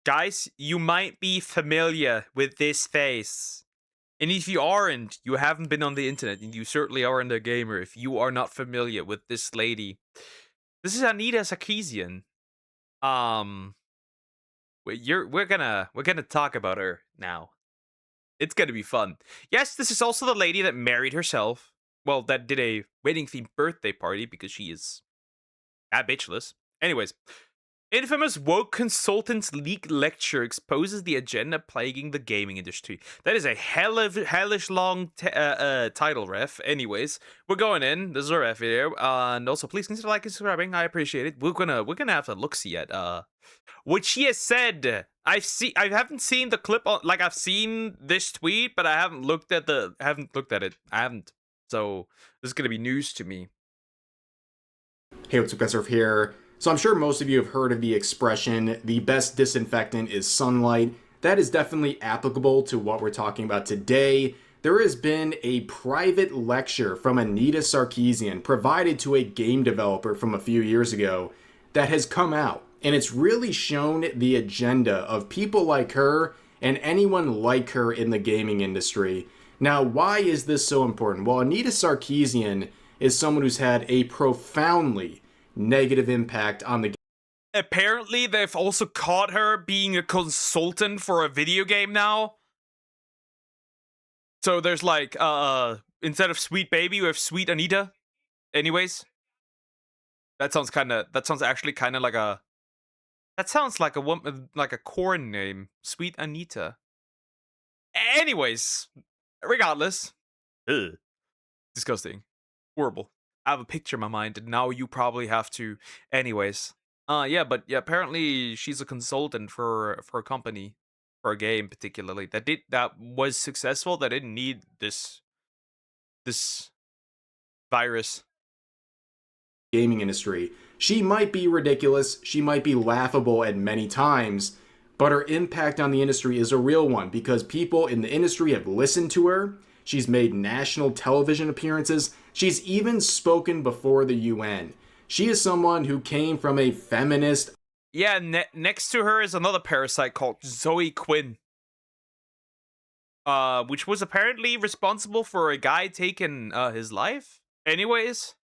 Guys, you might be familiar with this face. And if you aren't, you haven't been on the internet, and you certainly aren't a gamer if you are not familiar with this lady. This is Anita Sarkeesian. Um, we're gonna talk about her now. It's gonna be fun. Yes, this is also the lady that married herself. Well, that did a wedding-themed birthday party because she is that bitchless. Anyways, infamous woke consultants leak lecture exposes the agenda plaguing the gaming industry. That is a hellish long title, ref. Anyways, we're going in. This is our ref video, and also please consider liking and subscribing. I appreciate it. We're gonna have a look see at what she has said. I haven't seen the clip on, like, I've seen this tweet, but I haven't looked at it. I haven't. So this is gonna be news to me. Hey, what's up, guys? Surf here. So I'm sure most of you have heard of the expression, the best disinfectant is sunlight. That is definitely applicable to what we're talking about today. There has been a private lecture from Anita Sarkeesian provided to a game developer from a few years ago that has come out. And it's really shown the agenda of people like her and anyone like her in the gaming industry. Now, why is this so important? Well, Anita Sarkeesian is someone who's had a profoundly negative impact on the game. Apparently, they've also caught her being a consultant for a video game now. So there's like, instead of Sweet Baby, we have Sweet Anita. Anyways, that sounds actually kind of like a. That sounds like a woman, like a corn name, Sweet Anita. Anyways, regardless, ugh, disgusting, horrible. I have a picture in my mind, and now you probably have to. Anyways, yeah, but yeah, apparently she's a consultant for a company, for a game particularly that was successful. That didn't need this virus. Gaming industry. She might be ridiculous, she might be laughable at many times, but her impact on the industry is a real one because people in the industry have listened to her. She's made national television appearances. She's even spoken before the UN. She is someone who came from a feminist. Yeah, next to her is another parasite called Zoe Quinn, which was apparently responsible for a guy taking his life. Anyways,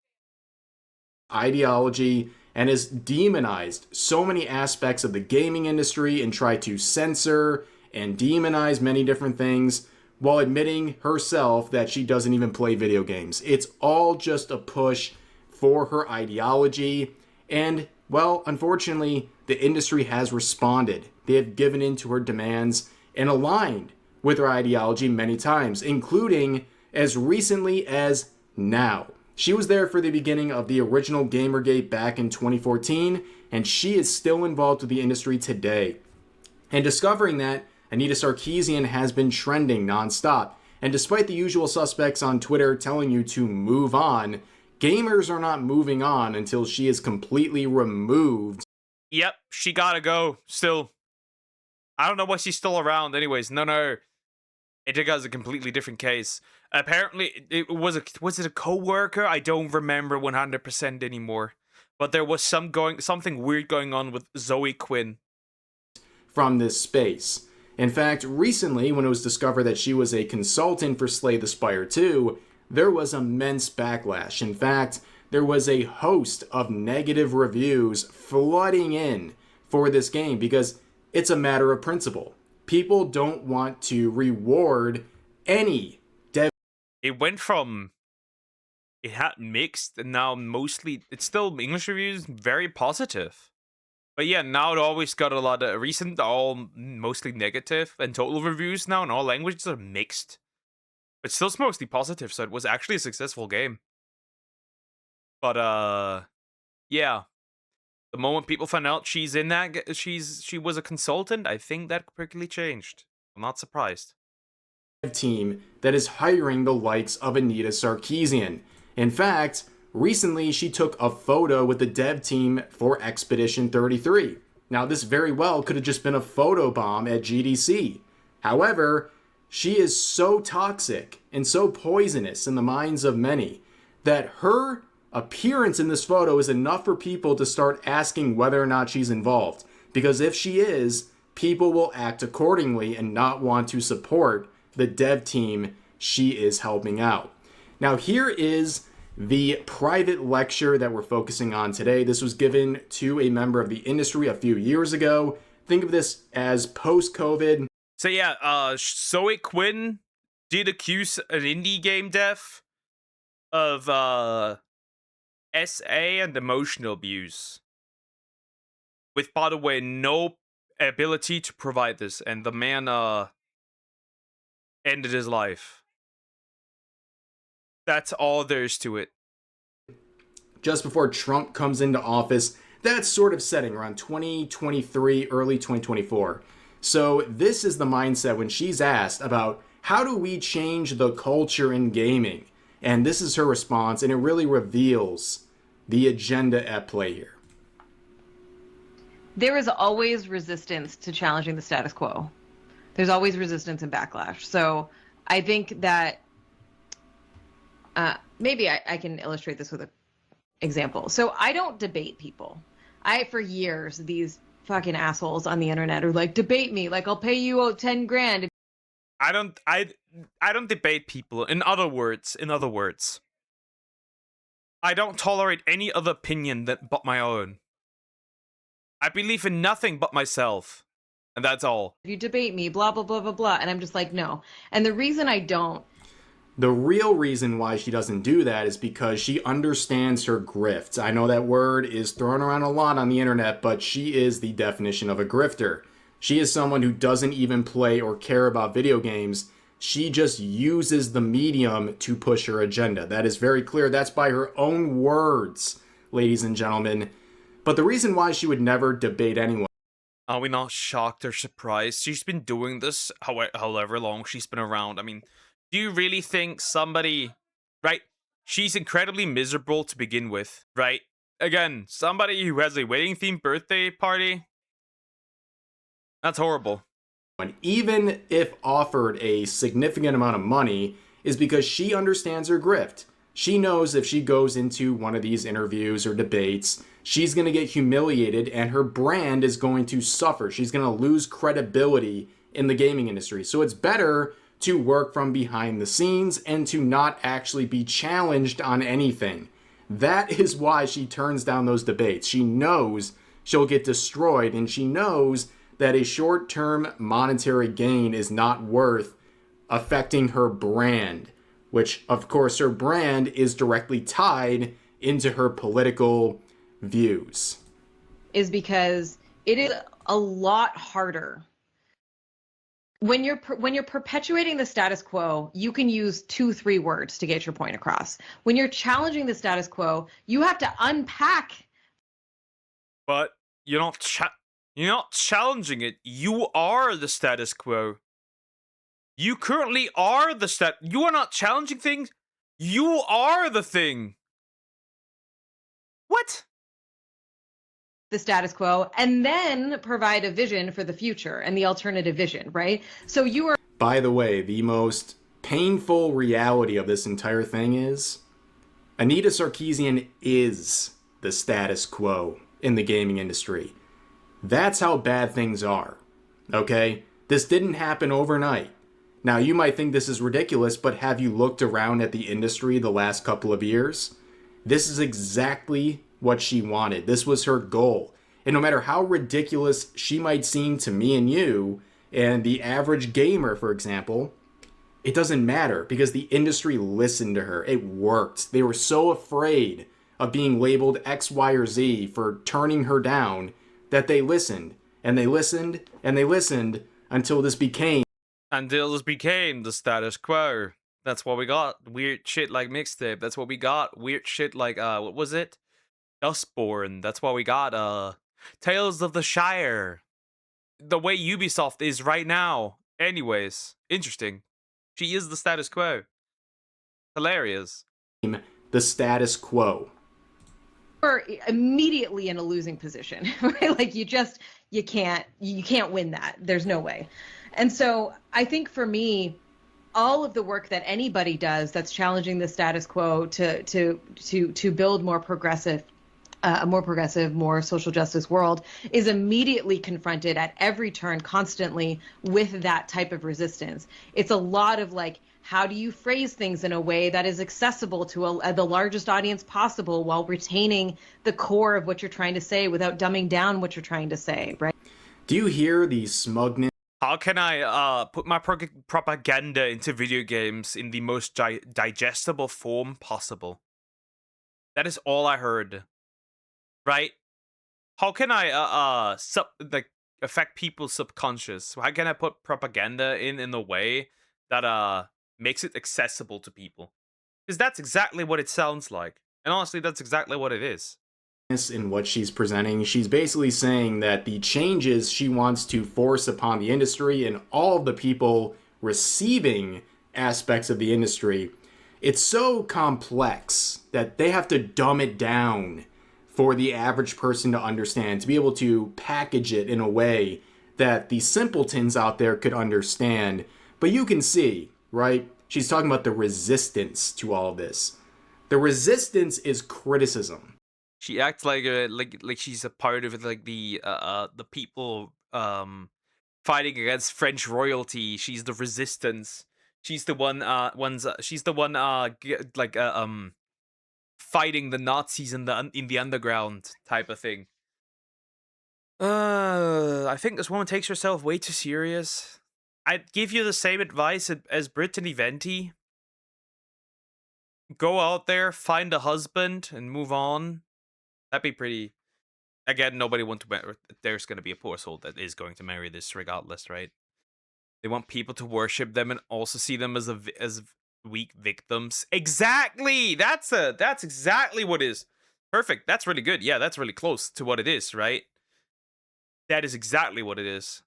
Ideology and has demonized so many aspects of the gaming industry and tried to censor and demonize many different things while admitting herself that she doesn't even play video games. It's all just a push for her ideology. And, well, unfortunately, the industry has responded. They have given in to her demands and aligned with her ideology many times, including as recently as now. She was there for the beginning of the original Gamergate back in 2014, and she is still involved with the industry today. And discovering that, Anita Sarkeesian has been trending nonstop. And despite the usual suspects on Twitter telling you to move on, gamers are not moving on until she is completely removed. Yep, she gotta go, still. I don't know why she's still around. Anyways, no. Etika is a completely different case. Apparently, was it a co-worker? I don't remember 100% anymore. But there was something weird going on with Zoe Quinn From this space. In fact, recently, when it was discovered that she was a consultant for Slay the Spire 2, there was immense backlash. In fact, there was a host of negative reviews flooding in for this game because it's a matter of principle. People don't want to reward any dev. It went from, it had mixed, and now mostly it's still English reviews, very positive. But yeah, now it always got a lot of recent, all mostly negative, and total reviews now in all languages are mixed. But still it's mostly positive, so it was actually a successful game. But yeah. The moment people found out she's in that, she was a consultant, I think that quickly changed. I'm not surprised. Team that is hiring the likes of Anita Sarkeesian. In fact, recently she took a photo with the dev team for Expedition 33. Now, this very well could have just been a photo bomb at GDC. However, she is so toxic and so poisonous in the minds of many that her appearance in this photo is enough for people to start asking whether or not she's involved. Because if she is, people will act accordingly and not want to support the dev team she is helping out. Now, here is the private lecture that we're focusing on today. This was given to a member of the industry a few years ago. Think of this as post-COVID. So yeah, Zoe Quinn did accuse an indie game dev of SA and emotional abuse. With, by the way, no ability to provide this, and the man ended his life. That's all there is to it. Just before Trump comes into office, that sort of setting around 2023, early 2024. So this is the mindset when she's asked about how do we change the culture in gaming? And this is her response, and it really reveals the agenda at play here. There is always resistance to challenging the status quo. There's always resistance and backlash. So I think that maybe I can illustrate this with an example. So I don't debate people. For years, these fucking assholes on the internet are like, debate me, like I'll pay you 10 grand. I don't debate people. In other words, I don't tolerate any other opinion but my own. I believe in nothing but myself. And that's all. You debate me, blah, blah, blah, blah, blah. And I'm just like, no. And the reason I don't. The real reason why she doesn't do that is because she understands her grift. I know that word is thrown around a lot on the internet, but she is the definition of a grifter. She is someone who doesn't even play or care about video games. She just uses the medium to push her agenda. That is very clear. That's by her own words, ladies and gentlemen. But the reason why she would never debate anyone. Are we not shocked or surprised? She's been doing this however long she's been around. I mean, do you really think somebody, right? She's incredibly miserable to begin with, right? Again, somebody who has a wedding-themed birthday party. That's horrible. And even if offered a significant amount of money, is because she understands her grift. She knows if she goes into one of these interviews or debates, she's going to get humiliated and her brand is going to suffer. She's going to lose credibility in the gaming industry. So it's better to work from behind the scenes and to not actually be challenged on anything. That is why she turns down those debates. She knows she'll get destroyed, and she knows that a short-term monetary gain is not worth affecting her brand, which, of course, her brand is directly tied into her political views. Is because it is a lot harder. When you're perpetuating the status quo, you can use 2-3 words to get your point across. When you're challenging the status quo, you have to unpack. But you're not challenging it. You are the status quo. You currently are the You are not challenging things. You are the thing. What? The status quo, and then provide a vision for the future and the alternative vision, right? So you are. By the way, the most painful reality of this entire thing is Anita Sarkeesian is the status quo in the gaming industry. That's how bad things are, okay? This didn't happen overnight. Now, you might think this is ridiculous, but have you looked around at the industry the last couple of years? This is exactly what she wanted. This was her goal. And no matter how ridiculous she might seem to me and you, and the average gamer, for example, it doesn't matter because the industry listened to her. It worked. They were so afraid of being labeled X, Y, or Z for turning her down that they listened. And they listened, and they listened until this became the status quo. That's what we got. Weird shit like mixtape. That's what we got. Weird shit like, what was it? Dustborn. That's what we got. Tales of the Shire. The way Ubisoft is right now. Anyways, interesting. She is the status quo. Hilarious. the status quo. Are immediately in a losing position, right? Like you can't win that. There's no way. And so I think for me, all of the work that anybody does that's challenging the status quo to build more progressive a more progressive, more social justice world, is immediately confronted at every turn, constantly, with that type of resistance. It's a lot of like, how do you phrase things in a way that is accessible to the largest audience possible while retaining the core of what you're trying to say without dumbing down what you're trying to say, right? Do you hear the smugness? How can I put my propaganda into video games in the most digestible form possible? That is all I heard. Right? How can I like affect people's subconscious? How can I put propaganda in a way that makes it accessible to people? Because that's exactly what it sounds like. And honestly, that's exactly what it is. In what she's presenting, she's basically saying that the changes she wants to force upon the industry and all of the people receiving aspects of the industry, it's so complex that they have to dumb it down for the average person to understand, to be able to package it in a way that the simpletons out there could understand. But you can see, right? She's talking about the resistance to all of this. The resistance is criticism. She acts like she's a part of like the people fighting against French royalty. She's the resistance. She's the one she's the one fighting the Nazis in the underground type of thing. I think this woman takes herself way too serious. I'd give you the same advice as Brittany Venti. Go out there, find a husband, and move on. That'd be pretty. Again, nobody wants to marry. There's going to be a poor soul that is going to marry this regardless, right? They want people to worship them and also see them as as weak victims. Exactly. That's exactly what it is. Perfect. That's really good. Yeah, that's really close to what it is, right? That is exactly what it is.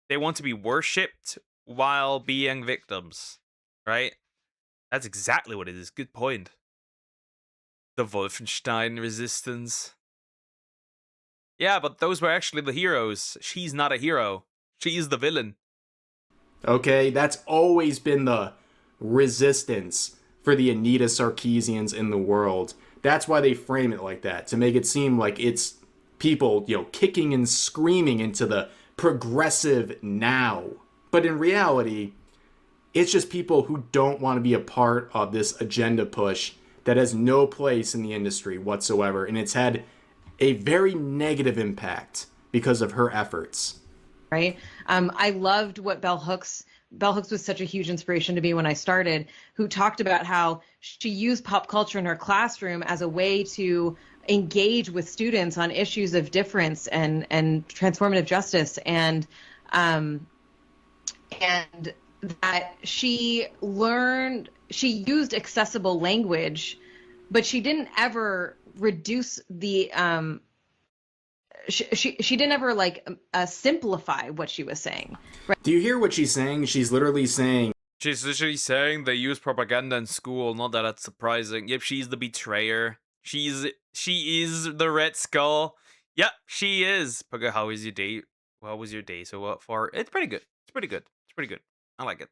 They want to be worshipped while being victims, right? That's exactly what it is. Good point. The Wolfenstein resistance. Yeah, but those were actually the heroes. She's not a hero. She's the villain. Okay, that's always been the resistance for the Anita Sarkeesians in the world. That's why they frame it like that, to make it seem like it's people, kicking and screaming into the progressive now. But in reality, it's just people who don't want to be a part of this agenda push that has no place in the industry whatsoever. And it's had a very negative impact because of her efforts. Right. I loved what Bell Hooks was such a huge inspiration to me when I started, who talked about how she used pop culture in her classroom as a way to engage with students on issues of difference and transformative justice, and that she used accessible language, but she didn't ever reduce the she didn't ever simplify what she was saying. Right? Do you hear what she's saying? She's literally saying they use propaganda in school. Not that that's surprising. Yep, she's the betrayer. She is the Red Skull. Yep, she is. How was your day? How was your day so far? It's pretty good. It's pretty good. It's pretty good. I like it.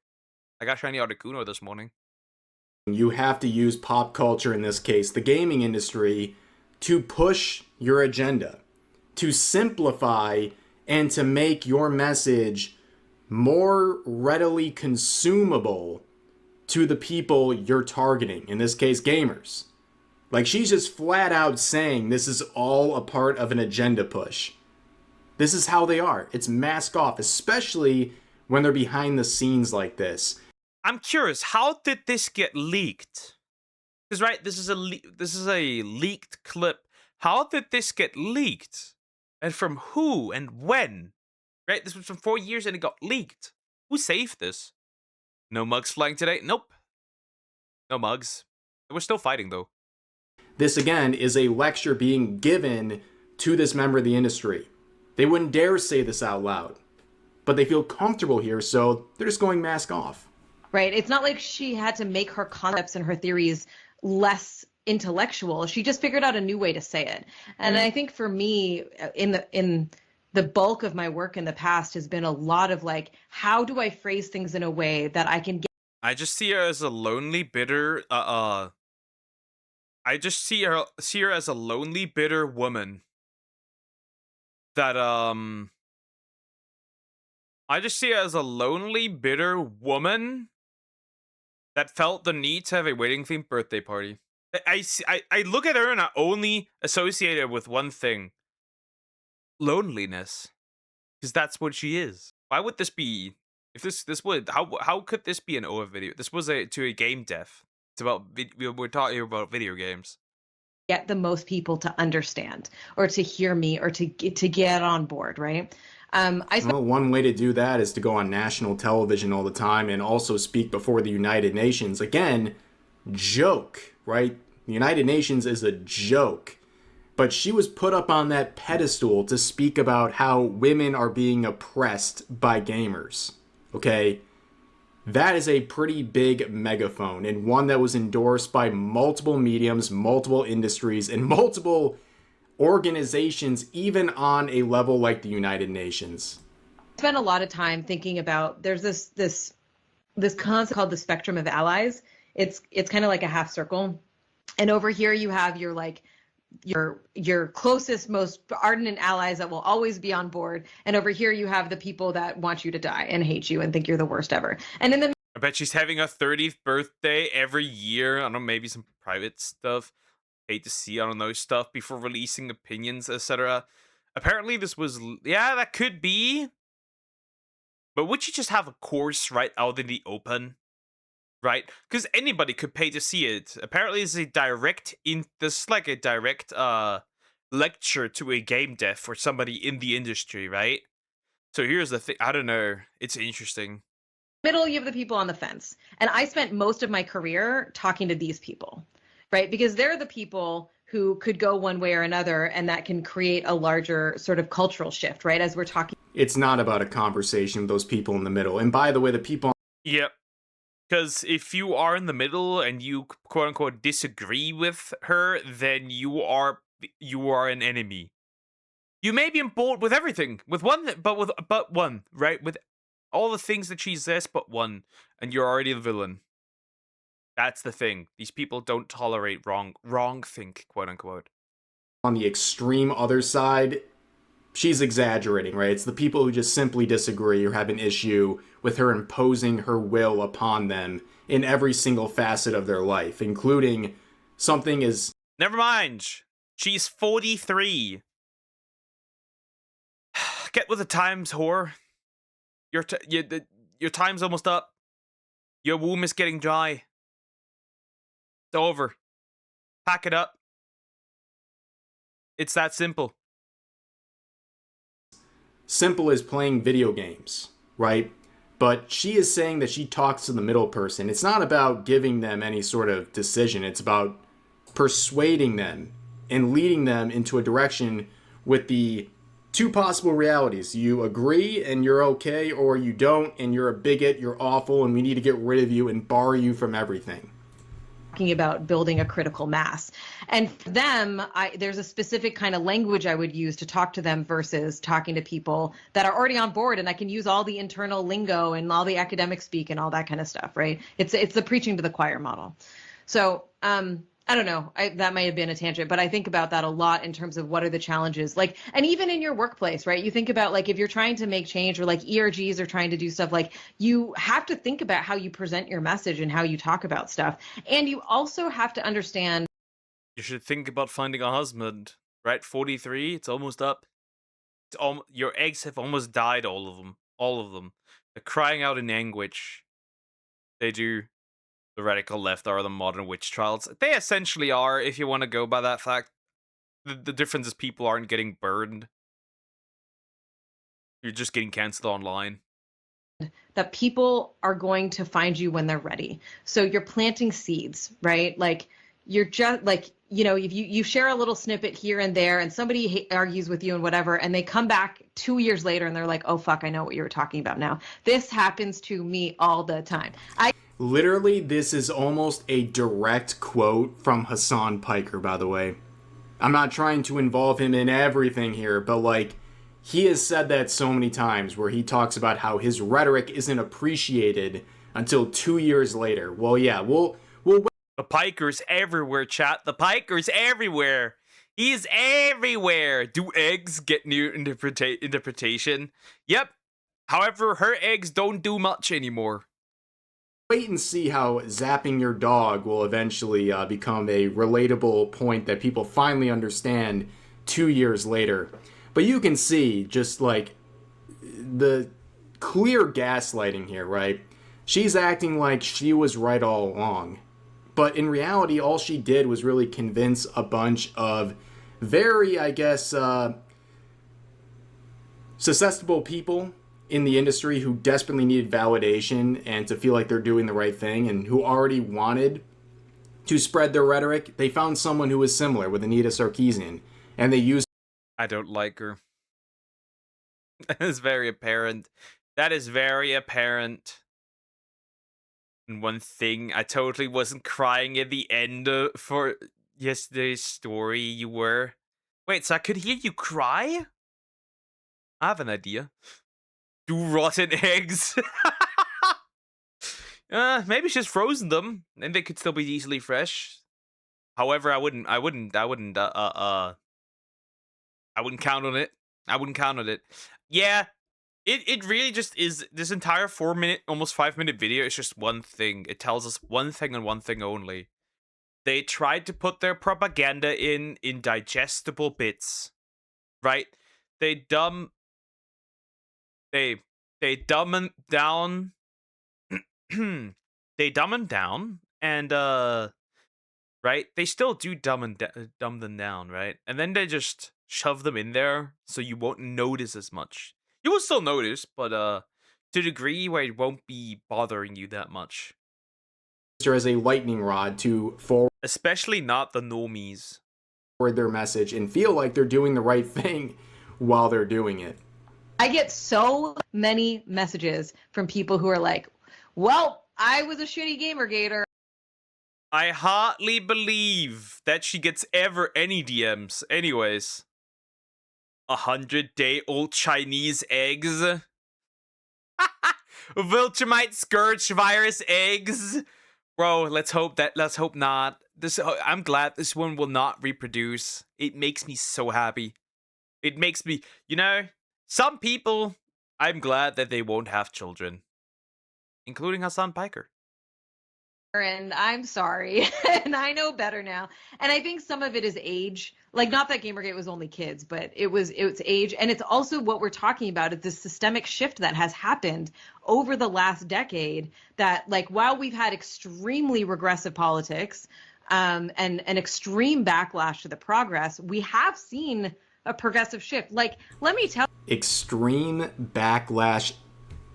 I got shiny Articuno this morning. You have to use pop culture, in this case, the gaming industry, to push your agenda, to simplify and to make your message more readily consumable to the people you're targeting, in this case, gamers. Like, she's just flat out saying this is all a part of an agenda push. This is how they are. It's mask off, especially when they're behind the scenes like this. I'm curious, how did this get leaked? Because right, this is a leaked clip. How did this get leaked? And from who and when? Right, this was from 4 years and it got leaked. Who saved this? No mugs flying today? Nope. No mugs. We're still fighting though. This again is a lecture being given to this member of the industry. They wouldn't dare say this out loud, but they feel comfortable here, so they're just going mask off. Right. It's not like she had to make her concepts and her theories less intellectual. She just figured out a new way to say it. And I think for me, in the bulk of my work in the past has been a lot of how do I phrase things in a way that I can get. I just see her as a lonely, bitter, I just see her as a lonely, bitter woman that I just see her as a lonely, bitter woman that felt the need to have a wedding themed birthday party. I look at her and I only associate her with one thing: loneliness, because that's what she is. Why would this be? If this would how could this be an OVA video? This was to a game dev. It's about we're talking about video games. Get the most people to understand or to hear me or to get on board, right? Well, one way to do that is to go on national television all the time and also speak before the United Nations. Again, joke, right? The United Nations is a joke. But she was put up on that pedestal to speak about how women are being oppressed by gamers. Okay? That is a pretty big megaphone, and one that was endorsed by multiple mediums, multiple industries, and multiple organizations, even on a level like the United Nations. I spent a lot of time thinking about, there's this concept called the spectrum of allies. It's kind of like a half circle. And over here you have your closest, most ardent allies that will always be on board. And over here you have the people that want you to die and hate you and think you're the worst ever. And in the I bet she's having a 30th birthday every year. I don't know, maybe some private stuff. Hate to see, I don't know, stuff before releasing opinions, etc. Apparently this was, yeah, that could be. But would you just have a course right out in the open? Right? Because anybody could pay to see it. Apparently it's this is like a direct lecture to a game dev for somebody in the industry, right? So here's the thing, I don't know, it's interesting. middle, you have the people on the fence. And I spent most of my career talking to these people, right? Because they're the people who could go one way or another, and that can create a larger sort of cultural shift, right? As we're talking. It's not about a conversation with those people in the middle. And by the way, the people... Yep. Because if you are in the middle and you quote unquote disagree with her, then you are an enemy. You may be on board with everything, with one, right? With all the things that she says, but one, and you're already the villain. That's the thing. These people don't tolerate wrong think, quote unquote. On the extreme other side, she's exaggerating, right? It's the people who just simply disagree or have an issue with her imposing her will upon them in every single facet of their life, including something as... Never mind. She's 43. Get with the times, whore. Your time's almost up. Your womb is getting dry. It's over. Pack it up. It's that simple. Simple as playing video games, right? But she is saying that she talks to the middle person. It's not about giving them any sort of decision. It's about persuading them and leading them into a direction with the two possible realities. You agree and you're okay, or you don't and you're a bigot, you're awful, and we need to get rid of you and bar you from everything. Talking about building a critical mass. And for them, there's a specific kind of language I would use to talk to them versus talking to people that are already on board, and I can use all the internal lingo and all the academic speak and all that kind of stuff, right? It's the preaching to the choir model. So I don't know, that might have been a tangent, but I think about that a lot in terms of what are the challenges, like, and even in your workplace, right? You think about, like, if you're trying to make change, or like ERGs are trying to do stuff, like, you have to think about how you present your message and how you talk about stuff. And you also have to understand. You should think about finding a husband, right? 43, it's almost up. Your eggs have almost died, all of them. They're crying out in anguish. They do. The radical left are the modern witch trials. They essentially are, if you want to go by that fact. The difference is people aren't getting burned. You're just getting cancelled online. That people are going to find you when they're ready. So you're planting seeds, right? Like, you're just like, you know, if you share a little snippet here and there and somebody argues with you and whatever, and they come back 2 years later and they're like, oh, fuck, I know what you were talking about now. This happens to me all the time. Literally, this is almost a direct quote from Hassan Piker, by the way. I'm not trying to involve him in everything here, but, like, he has said that so many times, where he talks about how his rhetoric isn't appreciated until 2 years later. Well, yeah, we'll The piker's everywhere, chat. The piker's everywhere. He's everywhere. Do eggs get new interpretation? Yep. However, her eggs don't do much anymore. Wait and see how zapping your dog will eventually become a relatable point that people finally understand 2 years later. But you can see just like the clear gaslighting here, right? She's acting like she was right all along. But in reality, all she did was really convince a bunch of very, I guess, susceptible people in the industry who desperately needed validation and to feel like they're doing the right thing and who already wanted to spread their rhetoric. They found someone who was similar with Anita Sarkeesian, and they used. I don't like her. That is very apparent. That is very apparent. And one thing, I totally wasn't crying at the end for yesterday's story. You were. Wait, so I could hear you cry? I have an idea. Do rotten eggs. Maybe she's frozen them, and they could still be easily fresh. However, I wouldn't count on it. I wouldn't count on it. Yeah, it really just is. This entire 4-minute, almost 5-minute video is just one thing. It tells us one thing and one thing only. They tried to put their propaganda in digestible bits, right? They dumb them down. They dumb them down, and right? They still do dumb them down, right? And then they just shove them in there so you won't notice as much. You will still notice, but to a degree where it won't be bothering you that much. As a lightning rod to forward Especially not the normies. their message and feel like they're doing the right thing while they're doing it. I get so many messages from people who are like, well, I was a shitty gamergator. I hardly believe that she gets ever any DMs. Anyways. 100-day-old Chinese eggs. Viltrumite scourge virus eggs. Bro, let's hope not. I'm glad this one will not reproduce. It makes me so happy. It makes me, some people, I'm glad that they won't have children. Including Hassan Piker. And I'm sorry. And I know better now. And I think some of it is age. Like, not that Gamergate was only kids, but it's age. And it's also what we're talking about is this systemic shift that has happened over the last decade that, like, while we've had extremely regressive politics and an extreme backlash to the progress, we have seen a progressive shift. Like, let me tell you. Extreme backlash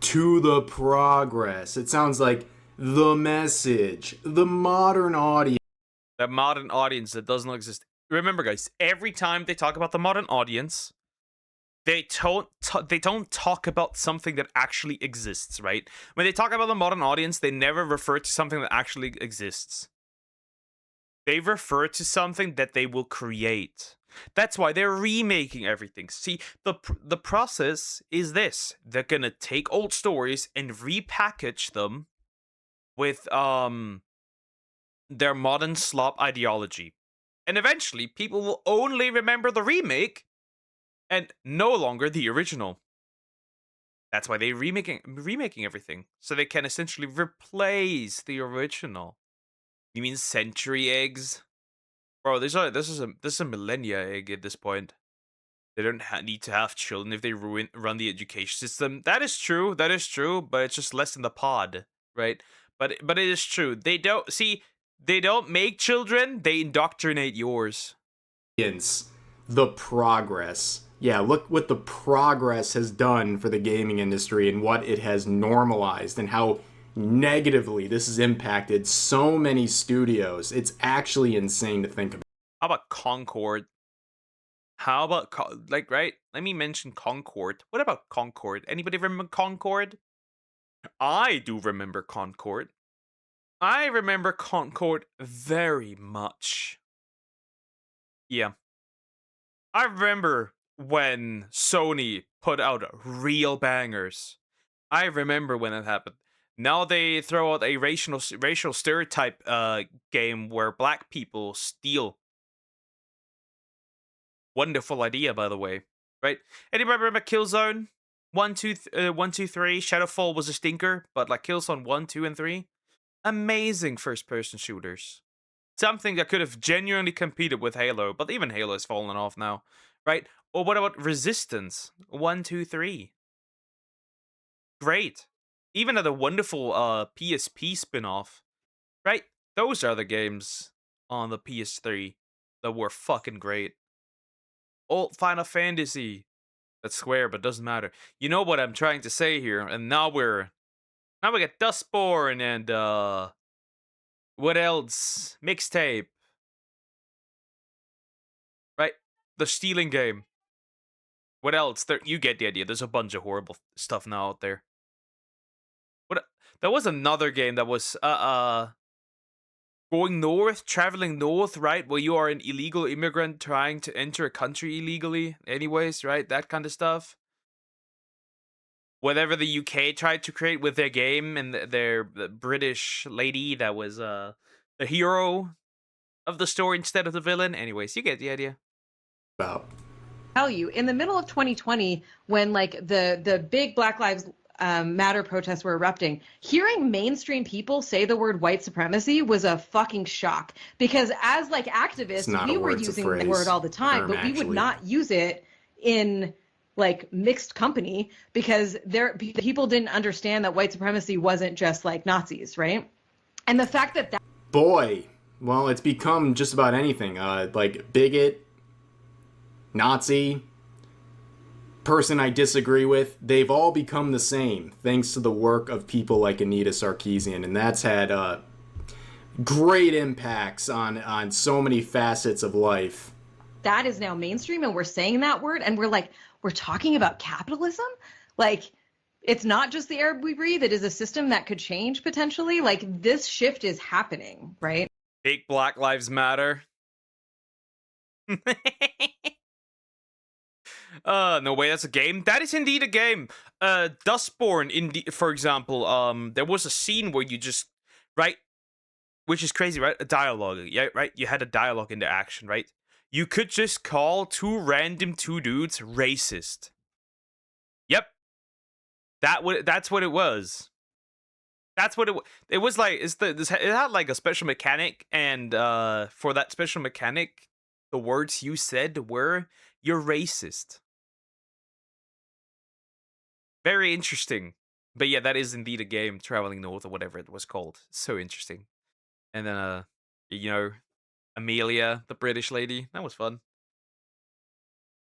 to the progress. It sounds like the message, the modern audience. That modern audience that doesn't exist. Remember, guys, every time they talk about the modern audience, they don't talk about something that actually exists, right? When they talk about the modern audience, they never refer to something that actually exists. They refer to something that they will create. That's why they're remaking everything. See, the process is this. They're gonna take old stories and repackage them with their modern slop ideology. And eventually, people will only remember the remake and no longer the original. That's why they're remaking everything. So they can essentially replace the original. You mean century eggs? Bro, this is a millennia egg at this point. They don't need to have children if they run the education system. That is true, but it's just less in the pod, right? But it is true. They don't make children, they indoctrinate yours. The progress. Yeah, look what the progress has done for the gaming industry and what it has normalized and how negatively this has impacted so many studios. It's actually insane to think about. How about Concord? How about, right? Let me mention Concord. What about Concord? Anybody remember Concord? I do remember Concord. I remember Concord very much. Yeah. I remember when Sony put out real bangers. I remember when it happened. Now they throw out a racial stereotype game where black people steal. Wonderful idea, by the way. Right? Anybody remember Killzone? 1, 2, 1, 2, 3. Shadowfall was a stinker, but like Killzone 1, 2, and 3, amazing first-person shooters. Something that could have genuinely competed with Halo, but even Halo has fallen off now, right? Or what about Resistance 1, 2, 3? Great. Even at a wonderful PSP spin-off, right? Those are the games on the PS3 that were fucking great. Old Final Fantasy. That's Square, but doesn't matter. You know what I'm trying to say here, and now we get Dustborn and what else? Mixtape. Right? The stealing game. What else? You get the idea. There's a bunch of horrible stuff now out there. There was another game that was going north, traveling north, right? Where you are an illegal immigrant trying to enter a country illegally, anyways, right? That kind of stuff. Whatever the UK tried to create with their game and their British lady that was the hero of the story instead of the villain. Anyways, you get the idea. About. Tell you, in the middle of 2020, when like the big Black Lives Matter protests were erupting, hearing mainstream people say the word white supremacy was a fucking shock. Because as like activists, we were using the word all the time, but we would not use it in like mixed company because people didn't understand that white supremacy wasn't just like Nazis, right? And the fact that boy, well, it's become just about anything. Like bigot, Nazi, person I disagree with, they've all become the same thanks to the work of people like Anita Sarkeesian, and that's had great impacts on so many facets of life. That is now mainstream, and we're saying that word, and we're talking about capitalism? Like, it's not just the air we breathe, it is a system that could change potentially. Like, this shift is happening, right? Big Black Lives Matter. No way, that's a game. That is indeed a game. Dustborn, for example, there was a scene where you just, right, which is crazy, right? A dialogue, yeah, right? You had a dialogue interaction, right? You could just call two dudes racist. Yep. That's what it was. That's what it was like. It had like a special mechanic, and for that special mechanic, the words you said were, "You're racist." Very interesting. But yeah, that is indeed a game, Traveling North or whatever it was called. So interesting. And then you know, Amelia, the British lady, that was fun.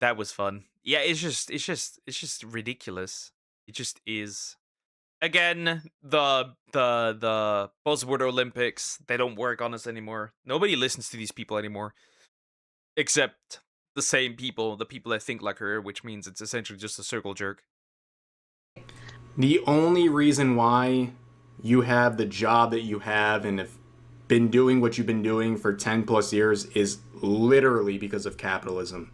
That was fun. Yeah, it's just ridiculous. It just is. Again, the buzzword Olympics, they don't work on us anymore. Nobody listens to these people anymore. Except the same people, the people that think like her, which means it's essentially just a circle jerk. The only reason why you have the job that you have and have been doing what you've been doing for 10 plus years is literally because of capitalism.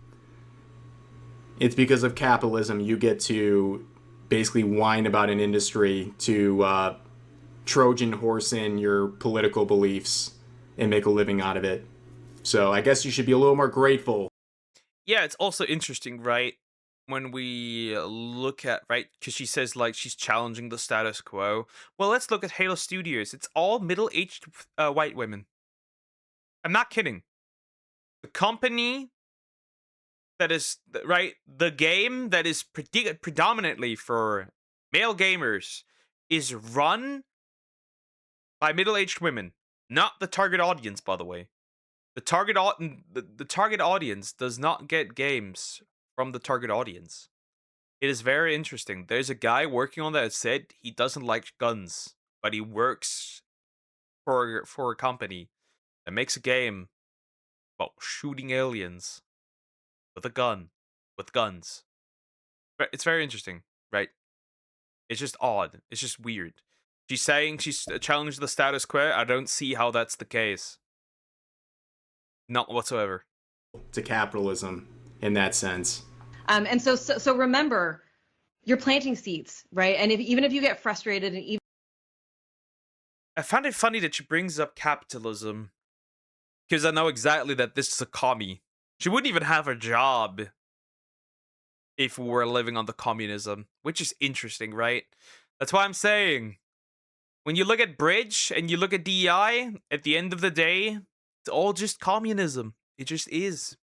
It's because of capitalism you get to basically whine about an industry to Trojan horse in your political beliefs and make a living out of it. So I guess you should be a little more grateful. Yeah, it's also interesting, right? When we look at, right, because she says like she's challenging the status quo. Well, let's look at Halo Studios. It's all middle-aged white women. I'm not kidding. The company that is, right, the game that is predominantly for male gamers is run by middle-aged women. Not the target audience, by the way. The target audience does not get games from the target audience. It is very interesting. There's a guy working on that said he doesn't like guns, but he works for a company that makes a game about shooting aliens with a gun, with guns. It's very interesting, right? It's just odd. It's just weird. She's saying she's challenged the status quo. I don't see how that's the case. Not whatsoever. To capitalism in that sense. And so remember, you're planting seeds, right? And even if you get frustrated and even I find it funny that she brings up capitalism because I know exactly that this is a commie. She wouldn't even have a job if we were living under communism, which is interesting, right? That's why I'm saying when you look at Bridge and you look at DEI, at the end of the day, it's all just communism. It just is.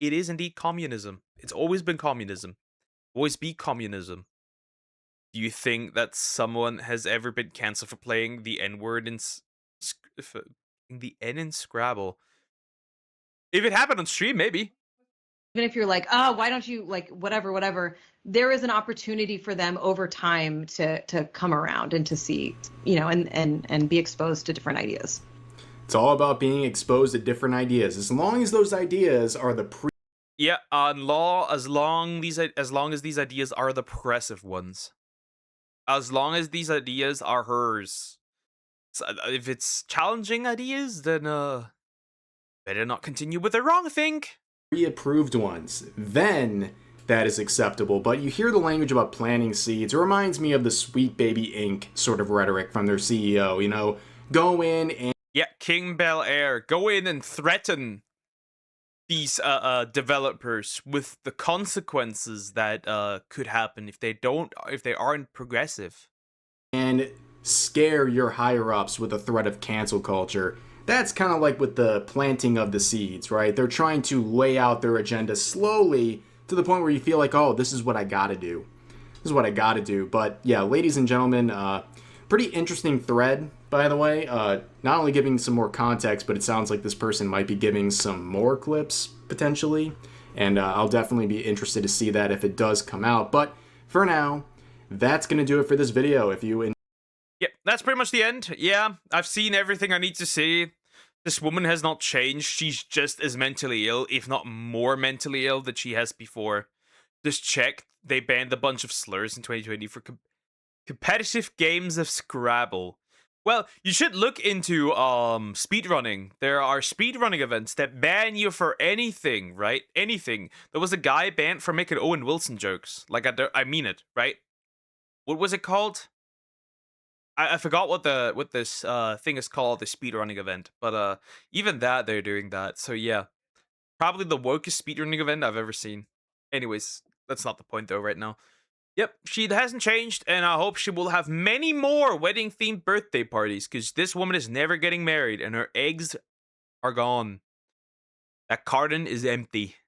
It is indeed communism. It's always been communism. Always be communism. Do you think that someone has ever been cancelled for playing the N word in the N in Scrabble? If it happened on stream, maybe. Even if you're like, oh, why don't you like whatever, there is an opportunity for them over time to come around and to see, and be exposed to different ideas. It's all about being exposed to different ideas. As long as those ideas are the Yeah, on law, as long as these ideas are the progressive ones. As long as these ideas are hers. So if it's challenging ideas, then better not continue with the wrong thing. pre-approved ones, then that is acceptable. But you hear the language about planting seeds. It reminds me of the Sweet Baby Inc. sort of rhetoric from their CEO. Go in and Yeah, King Bel Air, go in and threaten these developers with the consequences that could happen if they aren't progressive. and scare your higher ups with the threat of cancel culture. That's kind of like with the planting of the seeds, right? They're trying to lay out their agenda slowly to the point where you feel like, oh, this is what I gotta do. This is what I gotta do. But yeah, ladies and gentlemen, pretty interesting thread, by the way. Not only giving some more context, but it sounds like this person might be giving some more clips, potentially. And I'll definitely be interested to see that if it does come out. But for now, that's going to do it for this video. If you Yep, that's pretty much the end. Yeah, I've seen everything I need to see. This woman has not changed. She's just as mentally ill, if not more mentally ill than she has before. Just checked. They banned a bunch of slurs in 2020 for competitive games of Scrabble. Well, you should look into speedrunning. There are speedrunning events that ban you for anything, right? Anything. There was a guy banned for making Owen Wilson jokes. Like, I mean it, right? What was it called? I forgot what this thing is called, the speedrunning event. But even that, they're doing that. So yeah. Probably the wokest speedrunning event I've ever seen. Anyways, that's not the point though right now. Yep, she hasn't changed, and I hope she will have many more wedding-themed birthday parties, because this woman is never getting married, and her eggs are gone. That carton is empty.